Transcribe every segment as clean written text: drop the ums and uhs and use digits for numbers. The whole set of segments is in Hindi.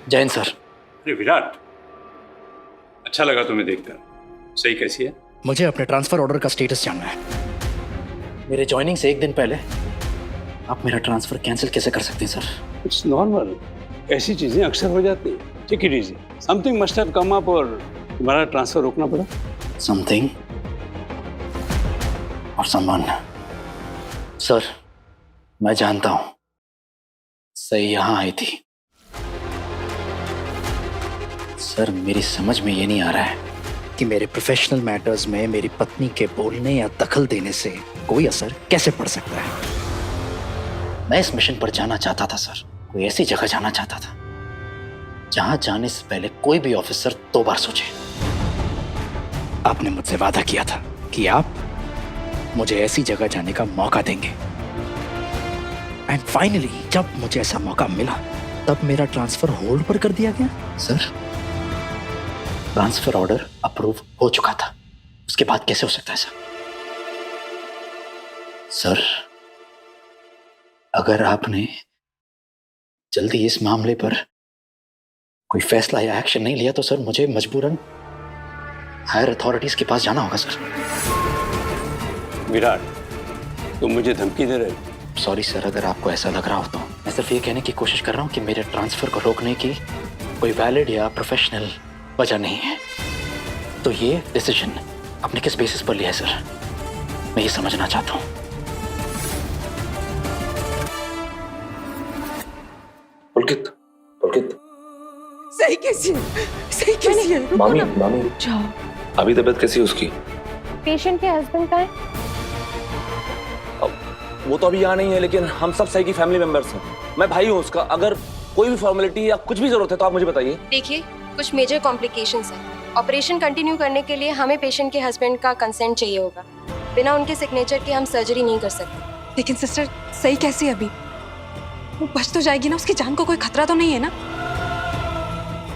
जैन सर। अरे विराट, अच्छा लगा तुम्हें देखकर। सही कैसी है? मुझे अपने ट्रांसफर ऑर्डर का स्टेटस जानना है। मेरे ज्वाइनिंग से एक दिन पहले आप मेरा ट्रांसफर कैंसिल कैसे कर सकते हैं सर? इट्स नॉर्मल, ऐसी चीजें अक्सर हो जाती है। Take it easy, something must have come up और तुम्हारा ट्रांसफर रोकना पड़ा। समथिंग और समवन। सर, मैं जानता हूं सही यहां आई थी। सर, मेरी समझ में ये नहीं आ रहा है कि मेरे प्रोफेशनल मैटर्स में मेरी पत्नी के बोलने या दखल देने से कोई असर कैसे पड़ सकता है। मैं इस मिशन पर जाना चाहता था सर, कोई ऐसी जगह जाना चाहता था जहां जाने से पहले कोई भी ऑफिसर 2 बार सोचे। आपने मुझसे वादा किया था कि आप मुझे ऐसी जगह जाने का मौका देंगे, एंड फाइनली जब मुझे ऐसा मौका मिला तब मेरा ट्रांसफर होल्ड पर कर दिया गया। सर, ट्रांसफर ऑर्डर अप्रूव हो चुका था, उसके बाद कैसे हो सकता है सर? सर, अगर आपने जल्दी इस मामले पर कोई फैसला या एक्शन नहीं लिया तो सर मुझे मजबूरन हायर अथॉरिटीज के पास जाना होगा सर। विराट, तुम मुझे धमकी दे रहे हो? सॉरी सर, अगर आपको ऐसा लग रहा हो तो मैं सिर्फ ये कहने की कोशिश कर रहा हूँ कि मेरे ट्रांसफर को रोकने की कोई वैलिड या प्रोफेशनल वजह नहीं है। तो ये डिसीजन आपने किस बेसिस पर लिया है सर? मैं ये समझना चाहता हूँ। पुलकित, पुलकित, सही कैसी है? सही कैसी है? मामी, मामी, जाओ। अभी तबीयत कैसी है उसकी? पेशेंट के हस्बैंड का है। वो तो अभी यहाँ नहीं है, लेकिन हम सब सही की फैमिली मेंबर्स हैं। मैं भाई हूँ उसका। अगर कोई भी फॉर्मेलिटी या कुछ भी जरूरत है तो आप मुझे बताइए। देखिए, कुछ मेजर कॉम्प्लिकेशंस हैं। ऑपरेशन कंटिन्यू करने के लिए हमें पेशेंट के हस्बैंड का कंसेंट चाहिए होगा। बिना उनके सिग्नेचर के हम सर्जरी नहीं कर सकते। लेकिन सिस्टर, सही कैसी है अभी? वो बच तो जाएगी ना? उसकी जान को कोई खतरा तो नहीं है ना?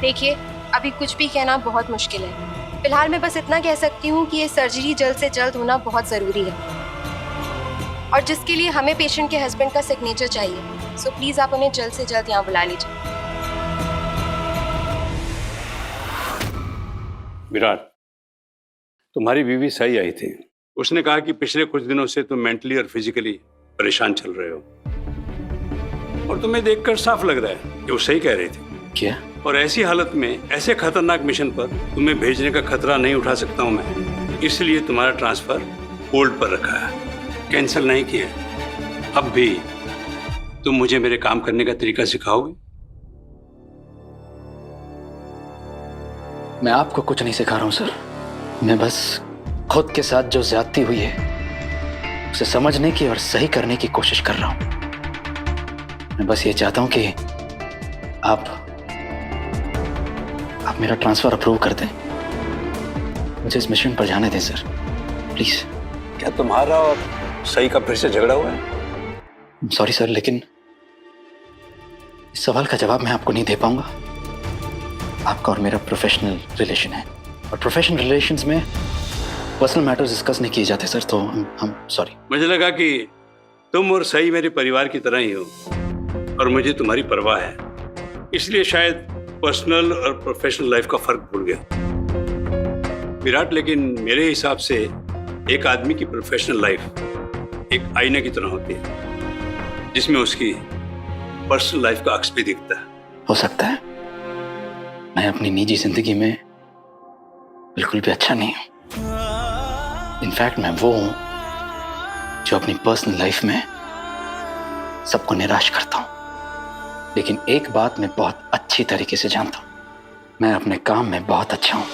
देखिए, अभी कुछ भी कहना बहुत मुश्किल है। फिलहाल मैं बस इतना कह सकती हूँ कि ये सर्जरी जल्द से जल्द होना बहुत ज़रूरी है, और जिसके लिए हमें पेशेंट के हस्बैंड का सिग्नेचर चाहिए। सो प्लीज़ आप उन्हें जल्द से जल्द यहाँ बुला लीजिए। विराट, तुम्हारी बीवी सही आई थी। उसने कहा कि पिछले कुछ दिनों से तुम मेंटली और फिजिकली परेशान चल रहे हो, और तुम्हें देखकर साफ लग रहा है कि वो सही कह रही थी। क्या? और ऐसी हालत में ऐसे खतरनाक मिशन पर तुम्हें भेजने का खतरा नहीं उठा सकता हूं मैं, इसलिए तुम्हारा ट्रांसफर होल्ड पर रखा है, कैंसिल नहीं किया। अब भी तुम मुझे मेरे काम करने का तरीका सिखाओगे? मैं आपको कुछ नहीं सिखा रहा हूं सर। मैं बस खुद के साथ जो ज्यादती हुई है उसे समझने की और सही करने की कोशिश कर रहा हूं। मैं बस ये चाहता हूं कि आप मेरा ट्रांसफर अप्रूव कर दें। मुझे इस मिशन पर जाने दें सर, प्लीज। क्या तुम्हारा और सही का फिर से झगड़ा हुआ है? सॉरी सर, लेकिन इस सवाल का जवाब मैं आपको नहीं दे पाऊंगा। आपका और मेरा प्रोफेशनल रिलेशन है, और प्रोफेशनल रिलेशंस में पर्सनल मैटर्स डिस्कस नहीं किए जाते सर। तो हम सॉरी। मुझे लगा कि तुम और सही मेरे परिवार की तरह ही हो, और मुझे तुम्हारी परवाह है, इसलिए शायद पर्सनल और प्रोफेशनल लाइफ का फर्क भूल गया। विराट, लेकिन मेरे हिसाब से एक आदमी की प्रोफेशनल लाइफ एक आईने की तरह होती है, जिसमें उसकी पर्सनल लाइफ का अक्स भी दिखता है। हो सकता है मैं अपनी निजी जिंदगी में बिल्कुल भी अच्छा नहीं हूं। इनफैक्ट मैं वो हूं जो अपनी पर्सनल लाइफ में सबको निराश करता हूं। लेकिन एक बात मैं बहुत अच्छी तरीके से जानता हूं, मैं अपने काम में बहुत अच्छा हूं।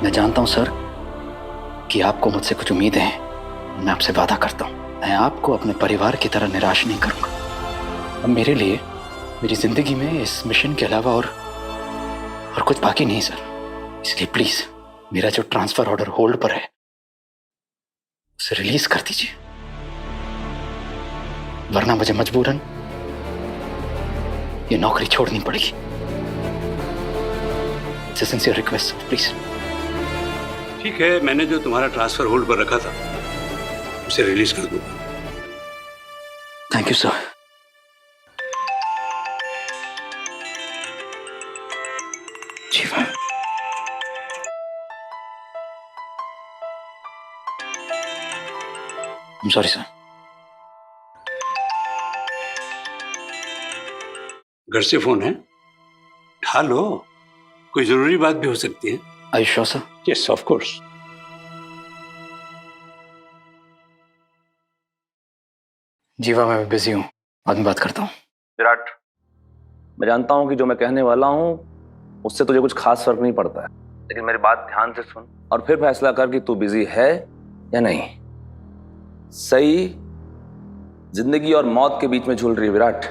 मैं जानता हूं सर कि आपको मुझसे कुछ उम्मीदें हैं। मैं आपसे वादा करता हूं, मैं आपको अपने परिवार की तरह निराश नहीं करूंगा। अब मेरे लिए मेरी जिंदगी में इस मिशन के अलावा और कुछ बाकी नहीं सर। इसलिए प्लीज मेरा जो ट्रांसफर ऑर्डर होल्ड पर है उसे रिलीज कर दीजिए, वरना मुझे मजबूरन ये नौकरी छोड़नी पड़ेगी। It's a sincere request, please. ठीक है, मैंने जो तुम्हारा ट्रांसफर होल्ड पर रखा था उसे रिलीज कर दूंगा। Thank you sir. I'm sorry, sir. घर से फोन है, उठा लो, कोई जरूरी बात भी हो सकती है। Are you sure, sir? Yes, of course. जीवा, मैं बिजी हूँ, बाद में बात करता हूँ। विराट, मैं जानता हूँ कि जो मैं कहने वाला हूँ उससे तुझे कुछ खास फर्क नहीं पड़ता है, लेकिन मेरी बात ध्यान से सुन और फिर फैसला कर कि तू बिजी है या नहीं। सही जिंदगी और मौत के बीच में झूल रही है विराट।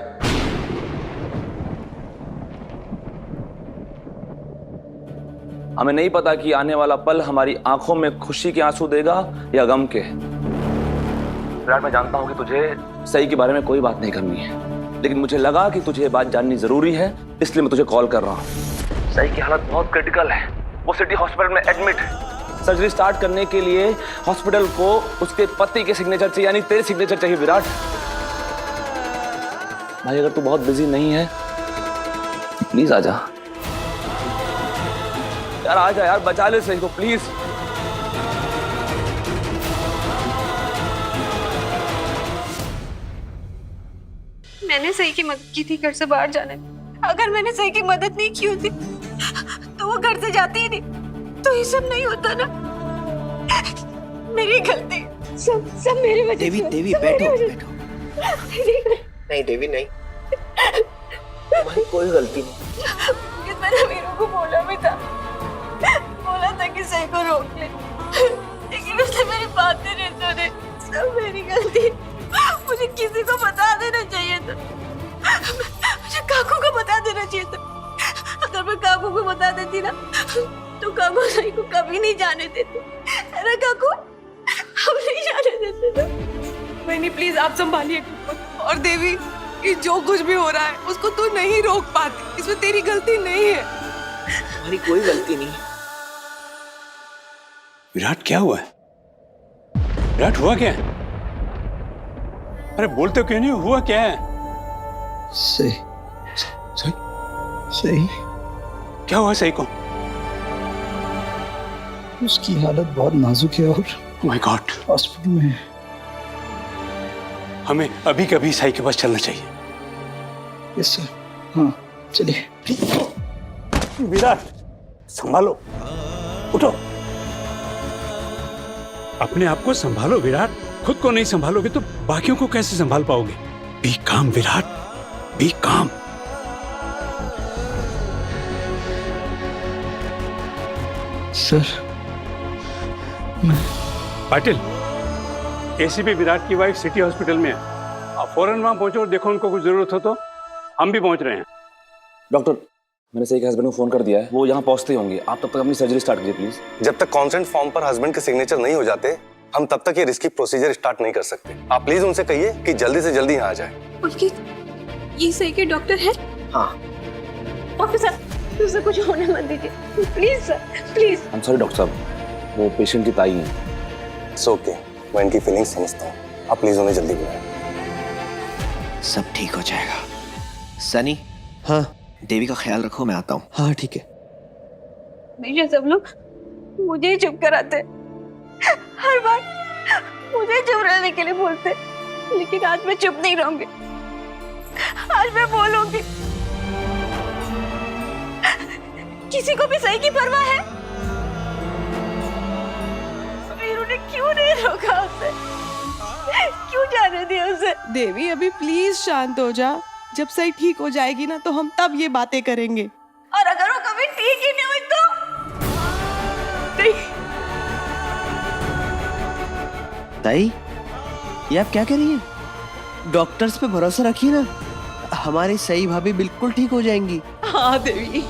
हमें नहीं पता कि आने वाला पल हमारी आंखों में खुशी के आंसू देगा या गम के। विराट, मैं जानता हूं कि तुझे सही के बारे में कोई बात नहीं करनी है, लेकिन मुझे लगा कि तुझे ये बात जाननी जरूरी है, इसलिए मैं तुझे कॉल कर रहा हूं। सही की हालत बहुत क्रिटिकल है, वो सिटी हॉस्पिटल में एडमिट है। सर्जरी स्टार्ट करने के लिए हॉस्पिटल को उसके पति के सिग्नेचर चाहिए, यानी तेरे सिग्नेचर चाहिए विराट। भाई, अगर तू बहुत बिजी नहीं है प्लीज आ जा यार, आ जा यार, बचा ले सही को प्लीज। मैंने सही की मदद की थी घर से बाहर जाने में। अगर मैंने सही की मदद नहीं की होती तो वो घर से जाती ही नहीं, तो ये सब नहीं होता ना। मेरी गलती, सब मेरी वजह से। देवी, देवी बैठो, बैठो। नहीं देवी, नहीं, तुम्हारी कोई गलती नहीं। मैंने वीरू को बोला भी था कि सही को रोक ले, लेकिन उसने मेरी बात नहीं सुनी। सब मेरी गलती। मुझे किसी को बता देना चाहिए था, मुझे काकू को बता देना चाहिए था। अगर मैं काकू को बता देती ना तो काकू सही को कभी नहीं जाने देते, है ना काकू? हम नहीं जाने देते ना। मैंने प्लीज आप संभालिए। और देवी, ये जो कुछ भी हो रहा है उसको तू नहीं रोक पाती, इसमें तेरी गलती नहीं है। तुम्हारी कोई गलती नहीं। विराट, क्या हुआ है? विराट, हुआ क्या है? अरे बोलते क्यों नहीं, हुआ क्या है? सही, सही, सही। क्या हुआ सही को? उसकी हालत बहुत नाजुक है और माय गॉड, हॉस्पिटल में है। हमें अभी कभी साई के पास चलना चाहिए। यस सर, हाँ चलिए। विराट, संभालो, उठो, अपने आप को संभालो विराट। खुद को नहीं संभालोगे तो बाकियों को कैसे संभाल पाओगे? बी काम विराट, बी काम। सर, पाटिल, एसीपी विराट की वाइफ सिटी हॉस्पिटल में है। आप फौरन वहां पहुंचो और देखो, उनको कुछ जरूरत हो तो हम भी पहुंच रहे हैं। डॉक्टर, मैंने सही के हस्बैंड को फोन कर दिया है, वो यहाँ पहुंचते होंगे। आप तब तक अपनी सर्जरी स्टार्ट कीजिए प्लीज। जब तक कॉन्सेंट फॉर्म पर हस्बैंड के सिग्नेचर नहीं हो जाते, हम तब तक ये रिस्की प्रोसीजर स्टार्ट नहीं कर सकते। आप प्लीज उनसे कहिए कि जल्दी से जल्दी यहाँ आ जाए। उनकी ये सही के डॉक्टर है? हाँ। ऑफिसर, उसे कुछ होने मत दीजिए please sir, please. I am sorry doctor साहब, वो पेशेंट की ताई है। इट्स ओके, मैं इनकी फीलिंग्स समझता हूँ। आप प्लीज उन्हें जल्दी बुलाएं। सब ठीक हो जाएगा। सनी, हाँ, देवी का ख्याल रखो, मैं आता हूँ। हाँ ठीक है। हमेशा सब लोग मुझे ही चुप कराते, हर बार मुझे चुप रहने के लिए बोलते, लेकिन आज मैं चुप नहीं रहूंगी। आज मैं बोलूंगी। किसी को भी सही की परवाह है? वीरू ने क्यों नहीं रोका उसे? क्यों जाने दिया उसे? देवी, अभी प्लीज शांत हो जा। जब सही ठीक हो जाएगी ना तो हम तब ये बातें करेंगे। और अगर वो कभी ठीक ही नहीं हुई तो? ताई, ये आप क्या कह रही हैं? डॉक्टर्स पे भरोसा रखिए ना, हमारी सही भाभी बिल्कुल ठीक हो जाएंगी। हाँ देवी,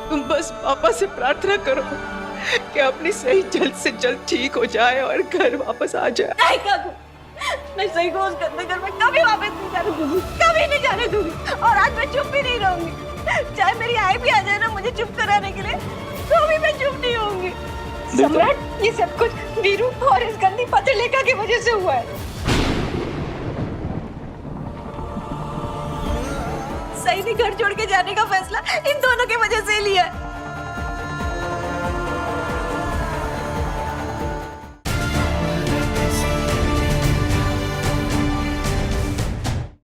तुम बस पापा से प्रार्थना करो कि अपनी सही जल्द से जल्द ठीक हो जाए और घर वापस आ जाए। नहीं काकू, मैं सही को उस गंदे घर में कभी वापस नहीं जाने दूंगी, कभी नहीं जाने दूंगी। और आज मैं चुप भी नहीं रहूंगी, चाहे मेरी आई भी आ जाए ना मुझे चुप कराने के लिए, तो भी मैं चुप नहीं होंगी। सम्राट, ये सब कुछ वीरू और इस गंदी पत्रलेखा की वजह से हुआ है। सही ने घर छोड़ के जाने का फैसला इन दोनों की वजह से लिया है।